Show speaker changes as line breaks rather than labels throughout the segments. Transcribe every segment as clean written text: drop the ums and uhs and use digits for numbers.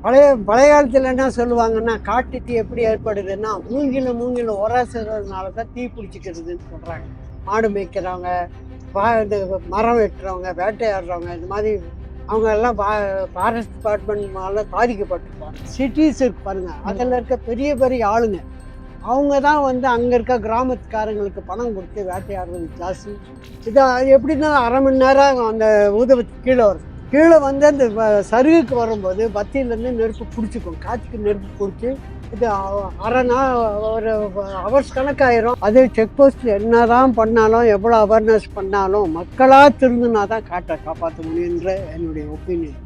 பழைய பழைய காலத்தில் என்ன சொல்லுவாங்கன்னா, காட்டு தீ எப்படி ஏற்படுதுன்னா, மூங்கில உரசுறதுனால தான் தீ பிடிச்சிக்கிறதுன்னு சொல்கிறாங்க. மாடு மேய்க்கிறவங்க, இது மரம் வெட்டுறவங்க, வேட்டையாடுறவங்க, இந்த மாதிரி அவங்க எல்லாம் ஃபாரஸ்ட் டிபார்ட்மெண்ட்னால பாதிக்கப்பட்டிருப்பாங்க. சிட்டிஸ் இருக்கு பாருங்க, அதில் இருக்க பெரிய பெரிய ஆளுங்க, அவங்க தான் வந்து அங்கே இருக்க கிராமத்துக்காரங்களுக்கு பணம் கொடுத்து வேட்டையாடுறது ஜாஸ்தி. இது எப்படின்னா 1/2 மணி நேரம் அந்த ஊதுபத்தி கீழே வரும். கீழே வந்து அந்த சருகுக்கு வரும்போது பத்தியிலேருந்து நெருப்பு பிடிச்சிக்கும், காற்றுக்கு நெருப்பு பிடிச்சி இது அரை நாள் ஒரு ஹவர்ஸ் கணக்காயிரும். அது செக் போஸ்ட் என்னதான் பண்ணாலும் எவ்வளோ அவேர்னஸ் பண்ணாலும் மக்களாக திருந்தினா தான் காட்டை காப்பாற்ற முடியுன்ற என்னுடைய ஒப்பீனியன்.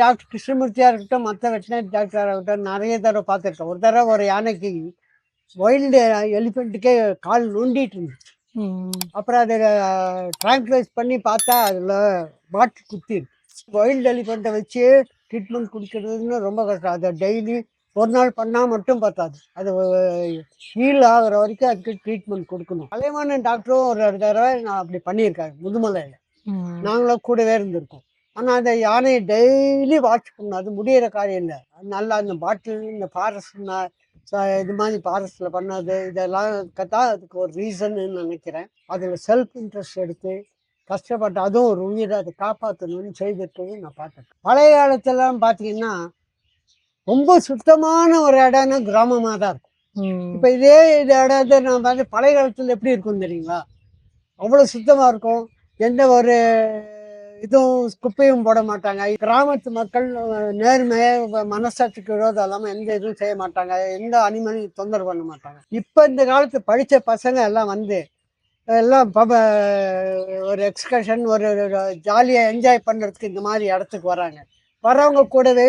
டாக்டர் கிருஷ்ணமூர்த்தியாக இருக்கட்டும், மற்ற வெட்டினரி டாக்டராக இருக்கட்டும், நிறைய தடவை பார்த்துருக்கேன். ஒரு தடவை ஒரு யானைக்கு வைல்டு எலிஃபெண்ட்டுக்கே கால் நொண்டிட்டு இருந்துச்சு. அப்புறம் அதை ட்ராங்குலைஸ் பண்ணி பார்த்தா அதில் பாட்டு குத்திருக்கு. வைல்டு எலிஃபெண்ட்டை வச்சு ட்ரீட்மெண்ட் கொடுக்கறதுன்னு ரொம்ப கஷ்டம். அதை டெய்லி ஒரு நாள் பண்ணால் மட்டும் பார்த்தாது, அது ஹீல் ஆகிற வரைக்கும் அதுக்கு ட்ரீட்மெண்ட் கொடுக்கணும். கலைவாணன் டாக்டரும் ஒரு தடவை நான் அப்படி பண்ணியிருக்காங்க முதுமலையில். நாங்களும் கூடவே இருந்திருக்கோம். ஆனால் அந்த யானையை டெய்லி வாட்ச் பண்ணணும், அது முடிகிற காரியம் இல்லை. நல்லா அந்த பாட்டில், இந்த ஃபாரஸ்ட் இது மாதிரி ஃபாரஸ்ட்டில் பண்ணது இதெல்லாம் தான் அதுக்கு ஒரு ரீசன்னு நினைக்கிறேன். அதில் செல்ஃப் இன்ட்ரெஸ்ட் எடுத்து கஷ்டப்பட்டு அதுவும் ஒரு உயிரை அதை காப்பாற்றணும்னு செய்திருக்கிறது நான் பார்த்தேன். பழைய காலத்துலலாம் பார்த்தீங்கன்னா ரொம்ப சுத்தமான ஒரு இடம்னா கிராமமாக தான் இருக்கும். இப்போ இதே இடம் நான் பார்த்து பழைய காலத்தில் எப்படி இருக்கும் தெரியுங்களா? அவ்வளோ சுத்தமாக இருக்கும். எந்த ஒரு இதுவும் குப்பையும் போட மாட்டாங்க. கிராமத்து மக்கள் நேர்மை, மனசாட்சிக்கு விரோதம் இல்லாமல் எந்த இதுவும் செய்ய மாட்டாங்க, எந்த அனிமலையும் தொந்தரவு பண்ண மாட்டாங்க. இப்போ இந்த காலத்து படித்த பசங்க எல்லாம் வந்து எல்லாம் ஒரு எக்ஸ்கர்ஷன், ஒரு ஜாலியாக என்ஜாய் பண்ணுறதுக்கு இந்த மாதிரி இடத்துக்கு வராங்க. வரவங்க கூடவே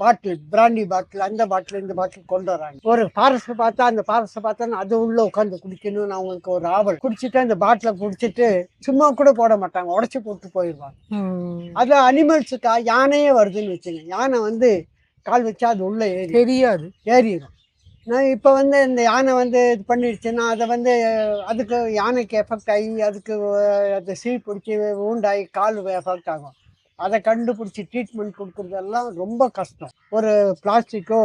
பாட்டில், பிராண்டி பாட்டில், அந்த பாட்டில் இந்த பாட்டில் கொண்டு வராங்க. ஒரு ஃபாரஸ்ட்டை பார்த்தா அந்த ஃபாரஸ்ட்டை பார்த்தா அது உள்ளே உட்காந்து குடிக்கணும்னு அவங்களுக்கு ஒரு ஆவல். குடிச்சிட்டு அந்த பாட்டிலை குடிச்சிட்டு சும்மா கூட போட மாட்டாங்க, உடச்சி போட்டு போயிடுவாங்க. அது அனிமல்ஸுக்கா யானையே வருதுன்னு வச்சுங்க, யானை வந்து கால் வச்சா அது உள்ளே ஏறிடும். நான் இப்போ வந்து இந்த யானை வந்து இது பண்ணிடுச்சுன்னா அதை வந்து அதுக்கு யானைக்கு எஃபெக்ட் ஆகி அதுக்கு அதை பிடிச்சி ஊண்டாகி கால் எஃபெக்ட் ஆகும். அதை கண்டுபிடிச்சி ட்ரீட்மெண்ட் கொடுக்குறதெல்லாம் ரொம்ப கஷ்டம். ஒரு பிளாஸ்டிக்கோ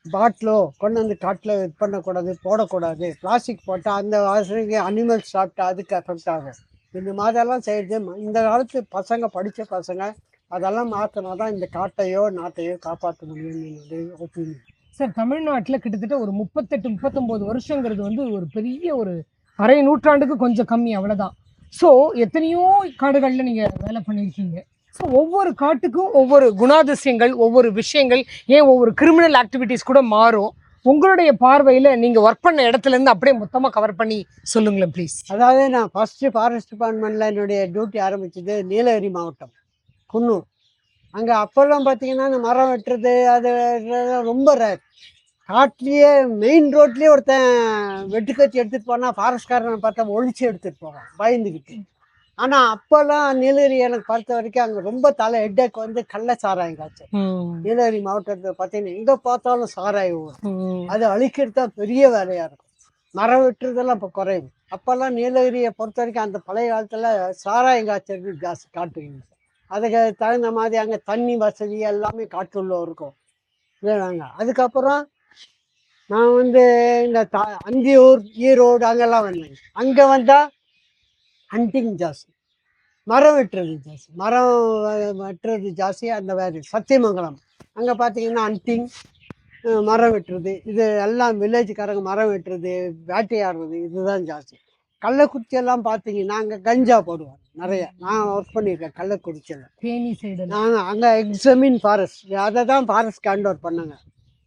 பாட்டிலோ கொண்டு வந்து காட்டில் இது பண்ணக்கூடாது, போடக்கூடாது. பிளாஸ்டிக் போட்டால் அந்த வாசனைக்கு அனிமல்ஸ் சாப்பிட்டா அதுக்கு எஃபெக்ட் ஆகும். இந்த மாதிரிலாம் செய்கிறது இந்த காலத்து பசங்க, படித்த பசங்க அதெல்லாம் மாற்றினா தான் இந்த காட்டையோ நாட்டையோ காப்பாற்ற முடியும்னு என்னுடைய ஒப்பீனியன்.
சார், தமிழ்நாட்டில் கிட்டத்தட்ட ஒரு 38-39 வருஷங்கிறது வந்து ஒரு பெரிய ஒரு அரை நூற்றாண்டுக்கு கொஞ்சம் கம்மி, அவ்வளோதான். ஸோ எத்தனையோ காடுகளில் நீங்கள் வேலை பண்ணியிருக்கீங்க. ஸோ ஒவ்வொரு காட்டுக்கும் ஒவ்வொரு குணாதிசயங்கள், ஒவ்வொரு விஷயங்கள், ஏன் ஒவ்வொரு கிரிமினல் ஆக்டிவிட்டீஸ் கூட மாறும். உங்களுடைய பார்வையில் நீங்கள் ஒர்க் பண்ண இடத்துலேருந்து அப்படியே மொத்தமாக கவர் பண்ணி சொல்லுங்களேன் ப்ளீஸ்.
அதாவது நான் ஃபஸ்ட்டு ஃபாரஸ்ட் டிபார்ட்மெண்ட்டில் என்னுடைய டியூட்டி ஆரம்பித்தது நீலகிரி மாவட்டம், குன்னூர். அங்கே அப்போல்லாம் பார்த்தீங்கன்னா இந்த மரம் வெட்டுறது அது ரொம்ப ரேர். காட்டிலேயே மெயின் ரோட்லேயே ஒருத்தன் வெட்டுக்கத்தி எடுத்துகிட்டு போனால் ஃபாரஸ்ட்காரனை பார்த்தா ஒழிச்சு எடுத்துகிட்டு போவான் பயந்துக்கிட்டு. ஆனால் அப்போல்லாம் நீலகிரி எனக்கு பார்த்த வரைக்கும் அங்கே ரொம்ப ஹெட்டேக் வந்து கள்ள சாராயம் காய்ச்சல். நீலகிரி மாவட்டத்தில் பார்த்தீங்கன்னா எங்கே பார்த்தாலும் சாராயம் வரும். அது அழிக்கிறது தான் பெரிய வேலையாக இருக்கும். மரம் வெட்டுறதெல்லாம் இப்போ குறையும். அப்போல்லாம் நீலகிரியை பொறுத்த வரைக்கும் அந்த பழைய காலத்தில் சாராயம் காய்ச்சல் ஜாஸ்தி காட்டுவீங்க. அதுக்கு தகுந்த மாதிரி அங்கே தண்ணி வசதி எல்லாமே காட்டுள்ள இருக்கும். இல்லைங்க. அதுக்கப்புறம் நான் வந்து இந்த அந்தியூர், ஈரோடு அங்கெல்லாம் வந்தேன். அங்கே வந்தால் ஹண்டிங் ஜாஸ்தி, மரம் வெட்டுறது ஜாஸ்தி. மரம் வெட்டுறது ஜாஸ்தி. அந்த வேறு சத்தியமங்கலம் அங்கே பார்த்தீங்கன்னா ஹண்டிங், மரம் வெட்டுறது, இது எல்லாம் வில்லேஜுக்காரங்க மரம் வெட்டுறது, வேட்டையாடுறது இதுதான் ஜாஸ்தி. கள்ளக்குறிச்சியெல்லாம் பார்த்தீங்கன்னா அங்கே கஞ்சா போடுவாங்க நிறைய. நான் ஒர்க் பண்ணியிருக்கேன் கள்ளக்குறிச்சியில்.
தேனி சைடு
நாங்கள் அங்கே எக்ஸமின் ஃபாரஸ்ட், அதை தான் ஃபாரஸ்ட் ஹேண்ட் ஓவர் பண்ணாங்க.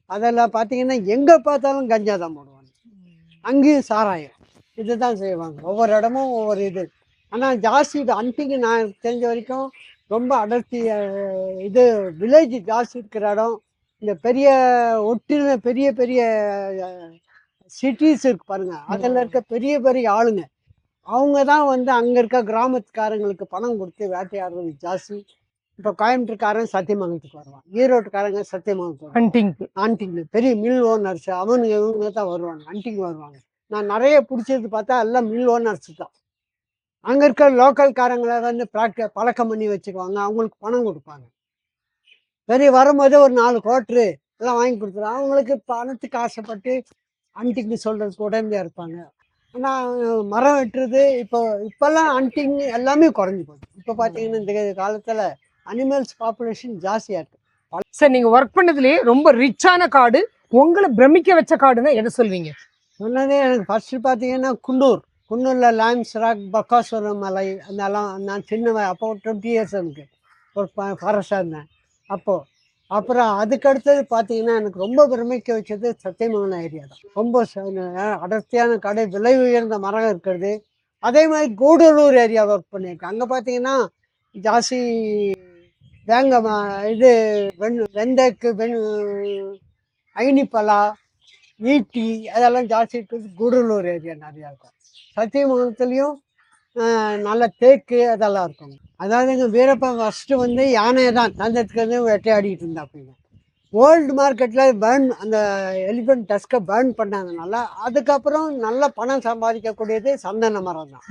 அதெல்லாம் பார்த்தீங்கன்னா எங்கே பார்த்தாலும் கஞ்சா தான் போடுவாங்க. அங்கேயும் சாராயம் இது தான் செய்வாங்க. ஒவ்வொரு இடமும் ஒவ்வொரு இது. ஆனால் ஜாஸ்தி இது ஹண்டிங்கு நான் தெரிஞ்ச வரைக்கும் ரொம்ப அடர்த்தி. இது வில்லேஜ் ஜாஸ்தி இருக்கிற இடம். இந்த பெரிய ஒட்டின பெரிய பெரிய சிட்டிஸ் இருக்கு பாருங்க, அதில் இருக்க பெரிய பெரிய ஆளுங்க, அவங்க தான் வந்து அங்கே இருக்க கிராமத்துக்காரங்களுக்கு பணம் கொடுத்து வேட்டையாடுறது ஜாஸ்தி. இப்போ கோயம்புத்தூர்காரன் சத்தியமங்கலத்துக்கு வருவான், ஈரோட்டுக்காரங்க சத்தியமங்கலத்துக்கு
ஹண்டிங்
பெரிய மில் ஓனர்ஸ் இவங்க தான் வருவாங்க, ஹண்டிங் வருவாங்க. நான் நிறைய பிடிச்சது பார்த்தா எல்லாம் மில் ஓனர்ஸ் தான். அங்கே இருக்கிற லோக்கல்காரங்களை வந்து பழக்கம் பண்ணி வச்சுக்குவாங்க, அவங்களுக்கு பணம் கொடுப்பாங்க. சரி வரும்போது ஒரு 4 குவார்ட்ரு எல்லாம் வாங்கி கொடுத்துருவாங்க. அவங்களுக்கு பணத்துக்கு ஆசைப்பட்டு அன்ட்டிங்கு சொல்கிறதுக்கு உடனடியாக இருப்பாங்க. ஆனால் மரம் வெட்டுறது இப்போல்லாம் அன்ட்டிங் எல்லாமே குறைஞ்சி போகுது. இப்போ பார்த்தீங்கன்னா இந்த காலத்தில் அனிமல்ஸ் பாப்புலேஷன் ஜாஸ்தியாக இருக்குது.
சார் நீங்க ஒர்க் பண்ணதுலயே ரொம்ப ரிச்சான காடு, உங்களை பிரமிக்க வச்ச காடுன்னா எதை சொல்வீங்க?
சொன்னதே எனக்கு ஃபஸ்ட்டு பார்த்தீங்கன்னா குன்னூரில் லாம்ஸ் ராக், பக்காசுரம் மலை, அந்த எல்லாம் நான் சின்ன அப்போ 20 இயர்ஸ் எனக்கு ஒரு ஃபாரஸ்டாக இருந்தேன் அப்போது. அப்புறம் அதுக்கடுத்தது பார்த்தீங்கன்னா எனக்கு ரொம்ப பிரமிக்க வச்சது சத்தியமங்கலம் ஏரியா தான். ரொம்ப அடர்த்தியான காடு, விலை உயர்ந்த மரம் இருக்கிறது. அதே மாதிரி கூடலூர் ஏரியா ஒர்க் பண்ணியிருக்கேன். அங்கே பார்த்தீங்கன்னா ஜாஸ்தி இது வெந்தக்கு ஐனிப்பலா, ஈட்டி அதெல்லாம் ஜாஸ்தி இருக்கிறது கூடலூர் ஏரியா நிறையா இருக்கும். சத்தியமங்கலத்துலேயும் நல்ல தேக்கு அதெல்லாம் இருக்கும். அதாவது எங்கள் வீரப்பன் ஃபஸ்ட்டு வந்து யானையை தான் தந்தத்துக்கு வந்து வேட்டையாடிட்டு இருந்தா. அப்படிங்க வேர்ல்டு மார்க்கெட்டில் அந்த எலிஃபென்ட் டஸ்கை பேர்ன் பண்ணாதனால அதுக்கப்புறம் நல்ல பணம் சம்பாதிக்கக்கூடியது சந்தன மரம் தான்.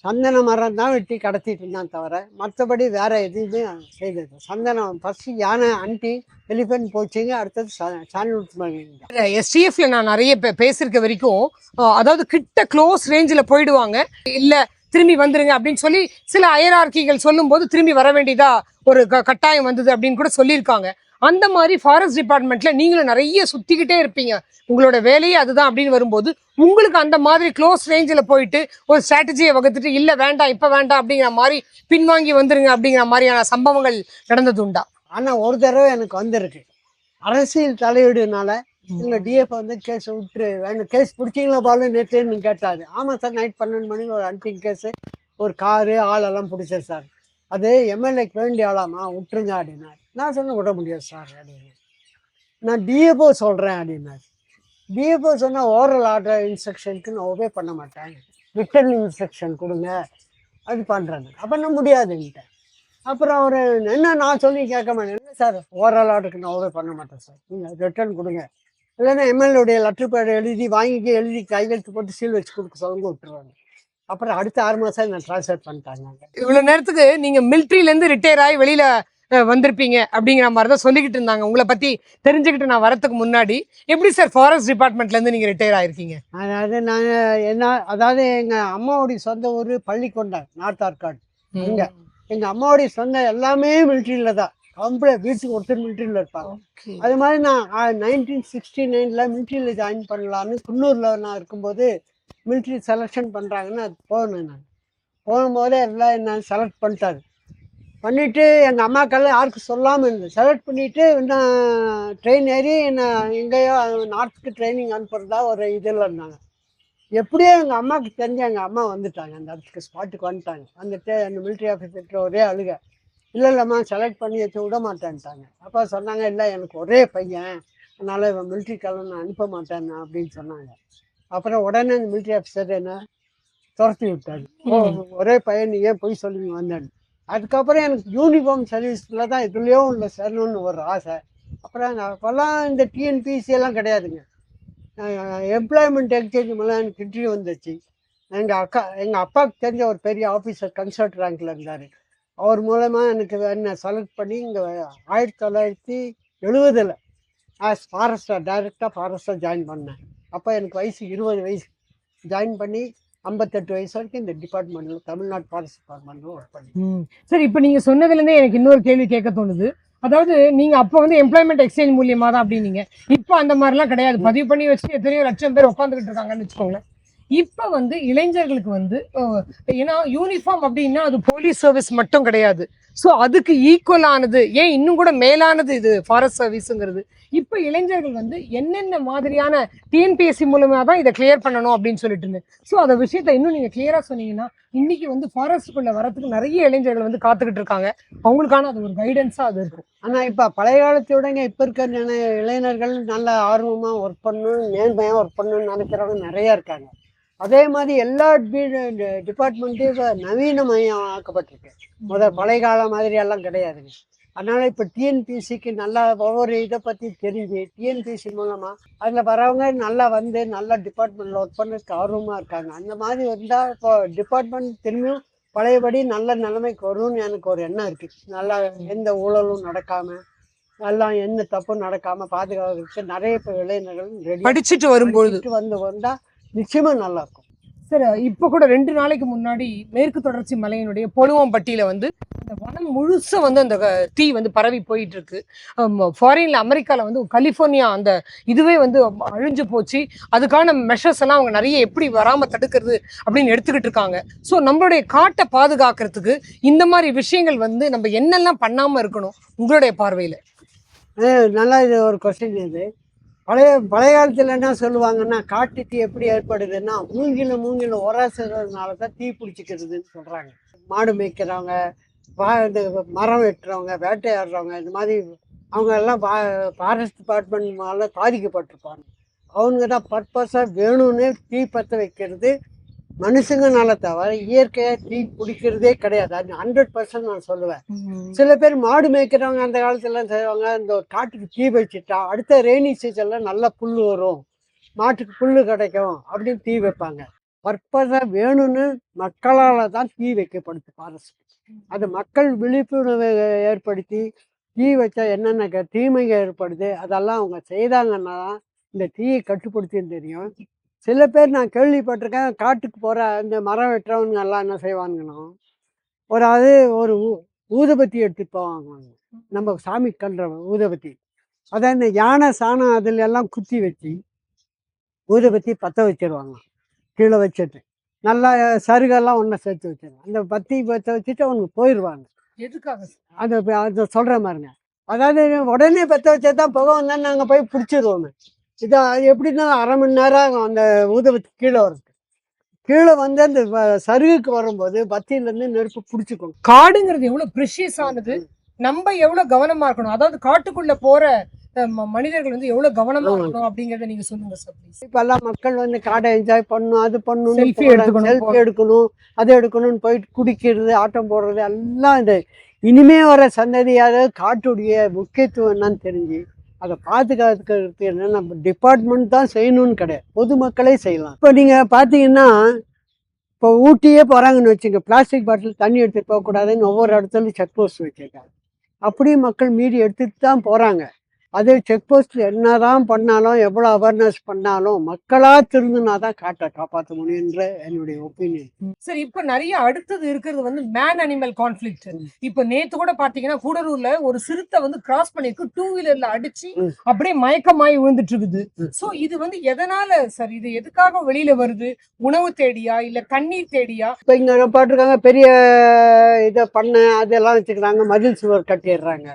சந்தன மரம் தான் வெட்டி கடத்திட்டு இருந்தான் தவிர மற்றபடி வேற எதுவுமே செய்தது. சந்தனம் ஃபஸ்ட்டு யானை அன்ட்டி எலிஃபென்ட் போச்சுங்க, அடுத்தது சாண்ட்வுட் மரம்.
எஸ்டிஎஃப்ல நான் நிறைய பேசியிருக்க வரைக்கும் அதாவது கிட்ட க்ளோஸ் ரேஞ்சில் போயிடுவாங்க, இல்லை திரும்பி வந்துருங்க அப்படின்னு சொல்லி சில அயரார்கிகள் சொல்லும் போது திரும்பி வர வேண்டியதா ஒரு கட்டாயம் வந்தது அப்படின்னு கூட சொல்லியிருக்காங்க. அந்த மாதிரி ஃபாரஸ்ட் டிபார்ட்மெண்ட்ல நீங்களும் நிறைய சுத்திக்கிட்டே இருப்பீங்க, உங்களோட வேலையே அதுதான் அப்படின்னு வரும்போது உங்களுக்கு அந்த மாதிரி க்ளோஸ் ரேஞ்சில் போயிட்டு ஒரு ஸ்ட்ராட்டஜியை வகுத்துட்டு இல்லை வேண்டாம் இப்போ வேண்டாம் அப்படிங்கிற மாதிரி பின்வாங்கி வந்துருங்க அப்படிங்கிற மாதிரியான சம்பவங்கள் நடந்தது உண்டா?
ஆனால் ஒரு தடவை எனக்கு வந்திருக்கு. அரசியல் தலையீடுனால எங்கள் டிஎஃப் வந்து கேஸ் விட்டுரு வேணும், கேஸ் பிடிச்சிங்களா பாலும் நேற்றுன்னு கேட்டாரு. ஆமாம் சார், நைட் 12 மணிக்கு ஒரு அன்டிங் கேஸு, ஒரு காரு ஆளெல்லாம் பிடிச்சேன் சார். அது எம்எல்ஏக்கு வேண்டிய ஆளாமா, விட்டுருங்க அப்படின்னாரு. நான் சொன்னேன் விட முடியாது சார் அப்படின்னு. நான் டிஎஃப்ஓ சொல்கிறேன் அப்படின்னாரு. டிஎஃப்ஓ சொன்னால் ஓரல் ஆர்டர் இன்ஸ்ட்ரக்ஷனுக்கு நான் ஒபே பண்ண மாட்டேன், ரிட்டன் இன்ஸ்ட்ரக்ஷன் கொடுங்க அது பண்ணுறேன். அப்போ நான் முடியாதுன்ட்டேன். அப்புறம் அவர் என்ன நான் சொல்லி கேட்க மாட்டேன், என்ன சார் ஓரல் ஆர்டருக்கு நான் ஒபே பண்ண மாட்டேன் சார், நீங்கள் ரிட்டர்ன் கொடுங்க, இல்லைன்னா எம்எல்ஏடைய லெட்டர் பேட் எழுதி கையெழுத்து போட்டு சீல் வச்சு கொடுக்க சொல்லுங்க, விட்டுருவாங்க. அப்புறம் அடுத்த 6 மாதம் நான் ட்ரான்ஸ்ஃபர் பண்ணிட்டாங்க.
இவ்வளோ நேரத்துக்கு நீங்கள் மிலிட்ரியிலேருந்து ரிட்டையர் ஆகி வெளியில் வந்திருப்பீங்க அப்படிங்கிற மாதிரி தான் சொல்லிக்கிட்டு இருந்தாங்க. உங்களை பற்றி தெரிஞ்சுக்கிட்டு நான் வரத்துக்கு முன்னாடி எப்படி சார் ஃபாரஸ்ட் டிபார்ட்மெண்ட்லேருந்து நீங்கள் ரிட்டையர் ஆகிருக்கீங்க?
அதாவது எங்கள் அம்மாவுடைய சொந்த ஊர் பள்ளிக்கொண்டான், நார்த் ஆர்காடு. இங்கே எங்கள் அம்மாவுடைய சொந்த எல்லாமே மிலிட்ரியில் தான், கம்ப்ளீட் வீட்டுக்கு ஒருத்தர் மிலிட்ரியில் இருப்பாங்க. அது மாதிரி நான் 1969 மிலிட்ரியில் ஜாயின் பண்ணலான்னு குன்னூரில் நான் இருக்கும்போது மிலிட்ரி செலெக்ஷன் பண்ணுறாங்கன்னு அது போனேன். நான் போகும்போதே எல்லாம் என்ன செலக்ட் பண்ணிவிட்டு எங்கள் அம்மாக்கெல்லாம் யாருக்கும் சொல்லாமல் இருந்தது. செலக்ட் பண்ணிவிட்டு நான் ட்ரெயின் ஏறி என்ன எங்கேயோ நார்த்துக்கு ட்ரைனிங் அனுப்புறதா ஒரு இதில் இருந்தாங்க. எப்படியோ எங்கள் அம்மாவுக்கு தெரிஞ்ச எங்கள் அம்மா வந்துட்டாங்க, அந்த இடத்துக்கு ஸ்பாட்டுக்கு வந்துட்டாங்க. வந்துட்டு அந்த மிலிட்ரி ஆஃபீஸர்கிட்ட ஒரே அழுக, இல்லைம்மா செலக்ட் பண்ணி வச்சு விட மாட்டேன்ட்டாங்க. அப்போ சொன்னாங்க, இல்லை எனக்கு ஒரே பையன், அதனால் இவன் மிலிட்ரிக்கெல்லாம் நான் அனுப்ப மாட்டேன் அப்படின்னு சொன்னாங்க. அப்புறம் உடனே அந்த மிலிட்ரி ஆஃபீஸர் என்ன துரத்தி விட்டாரு. ஒரே பையன் ஏன் போய் சொல்லுங்க வந்தேன். அதுக்கப்புறம் எனக்கு யூனிஃபார்ம் சர்வீஸில் தான் இதுலேயோ இல்லை சேரணும்னு ஒரு ஆசை. அப்புறம் அப்போல்லாம் இந்த டிஎன்பிசி எல்லாம் கிடையாதுங்க, எம்ப்ளாய்மெண்ட் எக்ஸ்சேஞ்ச் மூலம் எனக்கு இன்டர்வியூ வந்துச்சு. எங்கள் அப்பாவுக்கு தெரிஞ்ச ஒரு பெரிய ஆஃபீஸர் கன்சல்ட் ரேங்கில் இருந்தார். அவர் மூலமாக எனக்கு என்னை செலக்ட் பண்ணி இங்கே 1970 ஆஸ் ஃபாரஸ்டர், டைரெக்டாக ஃபாரஸ்டர் ஜாயின் பண்ணேன். அப்போ எனக்கு வயசு 20 வயசு. ஜாயின் பண்ணி 58 வயசு வரைக்கும் இந்த டிபார்ட்மெண்ட்டில், தமிழ்நாடு ஃபாரஸ்ட் டிபார்ட்மெண்ட்டில் ஒர்க் பண்ணேன்.
சரி, இப்போ நீங்கள் சொன்னதுலேருந்தே எனக்கு இன்னொரு கேள்வி கேட்க தோணுது. அதாவது நீங்கள் அப்போ வந்து எம்ப்ளாய்மெண்ட் எக்ஸ்சேஞ்ச் மூலியமாக தான் அப்படின்னீங்க. இப்போ அந்த மாதிரிலாம் கிடையாது, பதிவு பண்ணி வச்சு எத்தனையோ லட்சம் பேர் உட்காந்துக்கிட்டு இருக்காங்கன்னு வச்சுக்கோங்களேன். இப்போ வந்து இளைஞர்களுக்கு வந்து ஏன்னா யூனிஃபார்ம் அப்படின்னா அது போலீஸ் சர்வீஸ் மட்டும் கிடையாது, ஸோ அதுக்கு ஈக்குவலானது, ஏன் இன்னும் கூட மேலானது இது ஃபாரஸ்ட் சர்வீஸுங்கிறது. இப்போ இளைஞர்கள் வந்து என்னென்ன மாதிரியான டிஎன்பிஎஸ்சி மூலமாக தான் இதை கிளியர் பண்ணணும் அப்படின்னு சொல்லிட்டு இருந்தேன். ஸோ அந்த விஷயத்த இன்னும் நீங்கள் கிளியராக சொன்னீங்கன்னா இன்னைக்கு வந்து ஃபாரஸ்ட்டுக்குள்ளே வரத்துக்கு நிறைய இளைஞர்கள் வந்து காத்துக்கிட்டு இருக்காங்க, அவங்களுக்கான அது ஒரு கைடன்ஸாக அது இருக்கும்.
ஆனால் இப்போ பழைய காலத்தோடங்க இப்போ இருக்கிற இளைஞர்கள் நல்ல ஆர்வமாக ஒர்க் பண்ணணும், நேர்மையாக ஒர்க் பண்ணணும்னு நினைக்கிறவங்க நிறையா இருக்காங்க. அதே மாதிரி எல்லா டிபார்ட்மெண்ட்டையும் இப்போ நவீனமயம் ஆக்கப்பட்டிருக்கு. பழைய காலம் மாதிரி எல்லாம் கிடையாதுங்க. அதனால் இப்போ டிஎன்பிசிக்கு நல்லா ஒவ்வொரு இதை பற்றி தெரிஞ்சு டிஎன்பிசி மூலமாக அதில் வரவங்க நல்லா வந்து நல்லா டிபார்ட்மெண்ட்டில் ஒர்க் பண்ணுறதுக்கு ஆர்வமாக இருக்காங்க. அந்த மாதிரி இருந்தால் இப்போ டிபார்ட்மெண்ட் திரும்பியும் பழையபடி நல்ல நிலைமைக்கு வரும்னு எனக்கு ஒரு எண்ணம் இருக்குது. நல்லா எந்த ஊழலும் நடக்காமல் எல்லாம் எந்த தப்பும் நடக்காமல் பாதுகாக்கிறதுக்கு நிறைய இப்போ இளைஞர்கள் ரெடி
படிச்சுட்டு வரும்பொழுது
வந்தால் நிச்சயமாக நல்லாயிருக்கும்.
சார் இப்போ கூட 2 நாளைக்கு முன்னாடி மேற்கு தொடர்ச்சி மலையினுடைய பொழுவம்பட்டியில வந்து அந்த வனம் முழுசா வந்து அந்த தீ வந்து பரவி போயிட்டு இருக்கு. ஃபாரின்ல அமெரிக்கால வந்து கலிஃபோர்னியா அந்த இதுவே வந்து அழிஞ்சு போச்சு. அதுக்கான மெஷர்ஸ் எல்லாம் அவங்க நிறைய எப்படி வராம தடுக்கிறது அப்படின்னு எடுத்துக்கிட்டு இருக்காங்க. ஸோ நம்மளுடைய காட்டை பாதுகாக்கிறதுக்கு இந்த மாதிரி விஷயங்கள் வந்து நம்ம என்னெல்லாம் பண்ணாம இருக்கணும் உங்களுடைய பார்வையில?
நல்லா இது ஒரு கொஸ்டின். இது பழைய காலத்தில் என்ன சொல்லுவாங்கன்னா, காட்டு தீ எப்படி ஏற்படுதுன்னா மூங்கிலும் உராசுறதுனால தான் தீ பிடிச்சிக்கிறதுன்னு சொல்கிறாங்க. மாடு மேய்க்கிறவங்க, இந்த மரம் வெட்டுறவங்க, வேட்டையாடுறவங்க, இந்த மாதிரி அவங்க எல்லாம் ஃபாரஸ்ட் டிபார்ட்மெண்ட் மேலே பாதிக்கப்பட்டிருப்பாங்க. அவங்க தான் பர்பஸாக வேணும்னு தீ பற்ற வைக்கிறது மனுஷங்கனால தவிர இயற்கையாக தீ பிடிக்கிறதே கிடையாது. அது 100% நான் சொல்லுவேன். சில பேர் மாடு மேய்க்கிறவங்க அந்த காலத்துல செய்வாங்க, இந்த காட்டுக்கு தீ வச்சுட்டா அடுத்த ரெய்னி சீசனில் நல்லா புல் வரும், மாட்டுக்கு புல் கிடைக்கும் அப்படின்னு தீ வைப்பாங்க. பர்பஸாக வேணும்னு மக்களால் தான் தீ வைக்கப்படுது ஃபாரஸ்ட். அது மக்கள் விழிப்புணர்வை ஏற்படுத்தி தீ வச்சா என்னென்ன தீமைகள் ஏற்படுது அதெல்லாம் அவங்க செய்தாங்கன்னா இந்த தீயை கட்டுப்படுத்தின்னு தெரியும். சில பேர் நான் கேள்விப்பட்டிருக்கேன், காட்டுக்கு போகிற இந்த மரம் வெட்டுறவங்க எல்லாம் என்ன செய்வாங்கன்னா ஒரு ஊதுபத்தி எடுத்துட்டு போவாங்க. நம்ம சாமி கன்ற ஊதுபத்தி அதை இந்த யானை சாணம் அதில் எல்லாம் குத்தி வச்சு ஊதுபத்தி பற்ற வச்சிருவாங்க. கீழே வச்சுட்டு நல்லா சருகெல்லாம் ஒன்றா சேர்த்து வச்சிருவாங்க. அந்த பத்தி பற்ற வச்சுட்டு அவங்க போயிடுவாங்க.
எதுக்காக
அதை சொல்கிற மாதிரிங்க. அதாவது உடனே பற்ற வச்சா தான் புகை வந்தால் நாங்கள் போய் பிடிச்சிருவோமே. இதை எப்படின்னா 1/2 மணி நேரம் ஆகும் அந்த ஊதுபத்தி கீழே வருது. கீழே வந்து அந்த சருகுக்கு வரும்போது பத்தியிலேருந்து நெருப்பு பிடிச்சிக்கணும்.
காடுங்கிறது எவ்வளவு ப்ரெஷியஸ் ஆனது, நம்ம எவ்வளவு கவனமா இருக்கணும். அதாவது காட்டுக்குள்ள போற மனிதர்கள் வந்து எவ்வளவு கவனமா இருக்கணும் அப்படிங்கறத நீங்க சொல்லுங்க சார் ப்ளீஸ்.
இப்ப எல்லாம் மக்கள் வந்து காடை என்ஜாய் பண்ணணும், அது பண்ணணும்,
செல்ஃபி
எடுக்கணும், அது எடுக்கணும்னு போயிட்டு குடிக்கிறது, ஆட்டம் போடுறது எல்லாம் இது இனிமே வர சந்ததியாவது காட்டுடைய முக்கியத்துவம் என்னன்னு தெரிஞ்சு அதை பாதுகாக்கிறதுக்கு என்ன நம்ம டிபார்ட்மெண்ட் தான் செய்யணும்னு கிடையாது, பொதுமக்களே செய்யலாம். இப்போ நீங்கள் பார்த்தீங்கன்னா இப்போ ஊட்டியே போகிறாங்கன்னு வச்சுங்க, பிளாஸ்டிக் பாட்டில் தண்ணி எடுத்துகிட்டு போகக்கூடாதுன்னு ஒவ்வொரு இடத்துலையும் செக் போஸ்ட் வச்சுருக்காங்க. அப்படியும் மக்கள் மீறி எடுத்துகிட்டு தான் போகிறாங்க. அதே செக் போஸ்ட் என்ன தான் பண்ணாலும் எவ்வளோ அவேர்னஸ் பண்ணாலும் மக்களாக திருந்தினா தான் காட்டை காப்பாற்ற முடியுன்ற என்னுடைய ஒப்பீனியன்.
சார் இப்போ நிறைய அடுத்தது இருக்கிறது வந்து மேன் அனிமல் கான்ஃபிளிக்ட். இப்போ நேத்து கூட பாத்தீங்கன்னா கூடலூர்ல ஒரு சிறுத்தை வந்து கிராஸ் பண்ணிருக்கு, 2 வீலர்ல அடிச்சு அப்படியே மயக்கமாயி விழுந்துட்டு இருக்குது. சோ இது வந்து எதனால சார், இது எதுக்காக வெளியில வருது? உணவு தேடியா இல்ல தண்ணீர் தேடியா?
இப்போ இங்க பாட்டுருக்காங்க பெரிய இதை பண்ண அதெல்லாம் வச்சுக்கிறாங்க, மதில் சுவர் கட்டிடுறாங்க.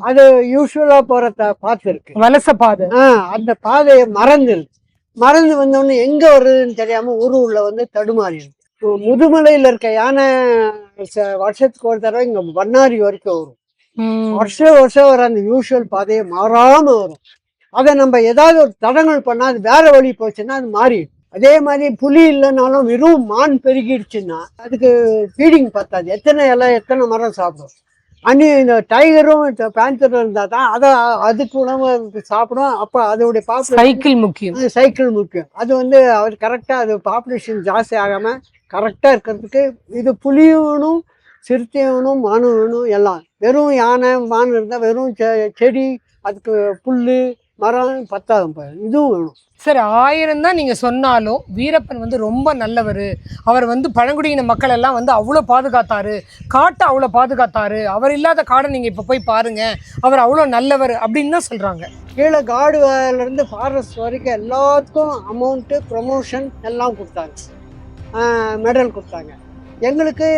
அது யூஸ்வலா போற பார்த்துருக்கு
வலச பாதை.
அந்த பாதையை மறந்து வந்தோடனே எங்க வருதுன்னு தெரியாம ஊருள்ள வந்து தடுமாறிடுது. முதுமலையில இருக்க யானை வருஷத்துக்கு ஒரு தடவை இங்க பண்ணாரி வரைக்கும் வரும். வருஷம் வர அந்த யூஸ்வல் பாதையை மாறாம வரும். அதை நம்ம ஏதாவது ஒரு தடங்கள் பண்ணா அது வேற வழி போச்சுன்னா அது மாறிடும். அதே மாதிரி புலி இல்லைனாலும் வெறும் மான் பெருகிடுச்சுன்னா அதுக்கு ஃபீடிங் பத்தாது. எத்தனை மரம் சாப்பிடும். இந்த டைகரும் பேந்தரும் இருந்தால் தான் அதுக்கு உணவு சாப்பிடும். அப்போ அதோடைய
சைக்கிள்
முக்கியம். அது வந்து அவர் கரெக்டாக அது பாப்புலேஷன் ஜாஸ்தி ஆகாமல் கரெக்டாக இருக்கிறதுக்கு இது புலியும் வேணும், சிறுத்தையும் வேணும், மானும் வேணும். எல்லாம் வெறும் யானை மான் இருந்தால் வெறும் செடி அதுக்கு புல் மரம் பத்தாகும், இதுவும் வேணும்.
சார் 1000 தான் நீங்க சொன்னாலும் வீரப்பன் வந்து ரொம்ப நல்லவர். அவர் வந்து பழங்குடியின மக்கள் எல்லாம் வந்து அவ்வளோ பாதுகாத்தாரு, காட்டை அவ்வளோ பாதுகாத்தாரு. அவர் இல்லாத காடை நீங்க இப்போ போய் பாருங்க, அவர் அவ்வளோ நல்லவர் அப்படின்னு தான் சொல்றாங்க.
கீழே காடுலேருந்து ஃபாரஸ்ட் வரைக்கும் எல்லாத்துக்கும் அமௌண்ட்டு ப்ரொமோஷன் எல்லாம் கொடுத்தாங்க, மெடல் கொடுத்தாங்க. எங்களுக்கு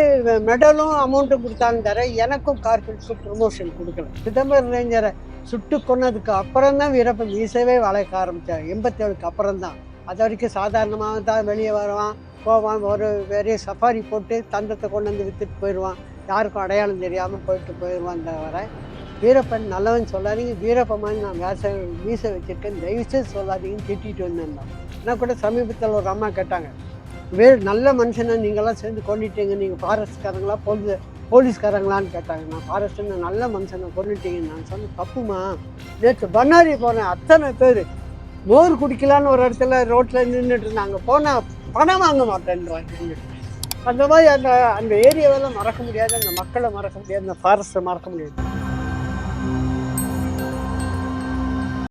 மெடலும் அமௌண்ட்டும் கொடுத்தாங்க தர, எனக்கும் கார்பரேட்ஸும் ப்ரொமோஷன் கொடுக்கல. சிதம்பரம் ரேஞ்சரை சுட்டு கொன்னதுக்கு அப்புறம் தான் வீரப்பன் மீசவே வளர்க்க ஆரம்பித்தார். 87க்கு அப்புறம் தான். அது வரைக்கும் சாதாரணமாக தான் வெளியே வருவான், போவான், ஒரு பெரிய சஃபாரி போட்டு தந்தத்தை கொண்டு வந்து விற்றுட்டு போயிடுவான், யாருக்கும் அடையாளம் தெரியாமல் போயிடுவான். தவிர வீரப்பன் நல்லவன் சொல்லாதீங்க, வீரப்பன் மாதிரி நான் மீசை வச்சுருக்கேன் தயவுசெய்து சொல்லாதீங்கன்னு திட்டிகிட்டு வந்திருந்தோம். ஆனால் கூட சமீபத்தில் ஒரு அம்மா கேட்டாங்க, நல்ல மனுஷனை நீங்கள்லாம் சேர்ந்து கொண்டுட்டீங்க, நீங்கள் ஃபாரஸ்ட்காரங்களாம் போலீஸ்காரங்களான்னு கேட்டாங்க. நான் ஃபாரஸ்ட்டுன்னு நல்ல மனுஷனை கொண்டுட்டீங்கன்னு நான் சொன்னேன். தப்புமா, நேற்று பண்ணாரி போனேன், அத்தனை பேர் மோர் குடிக்கலான்னு ஒரு இடத்துல ரோட்டில் நின்றுட்டு இருந்தாங்க. போனால் பணம் வாங்க மாட்டேன்றாங்க. அந்த மாதிரி அந்த ஏரியாவெல்லாம் மறக்க முடியாது, அந்த மக்களை மறக்க முடியாது, அந்த ஃபாரஸ்ட்டை மறக்க முடியாது.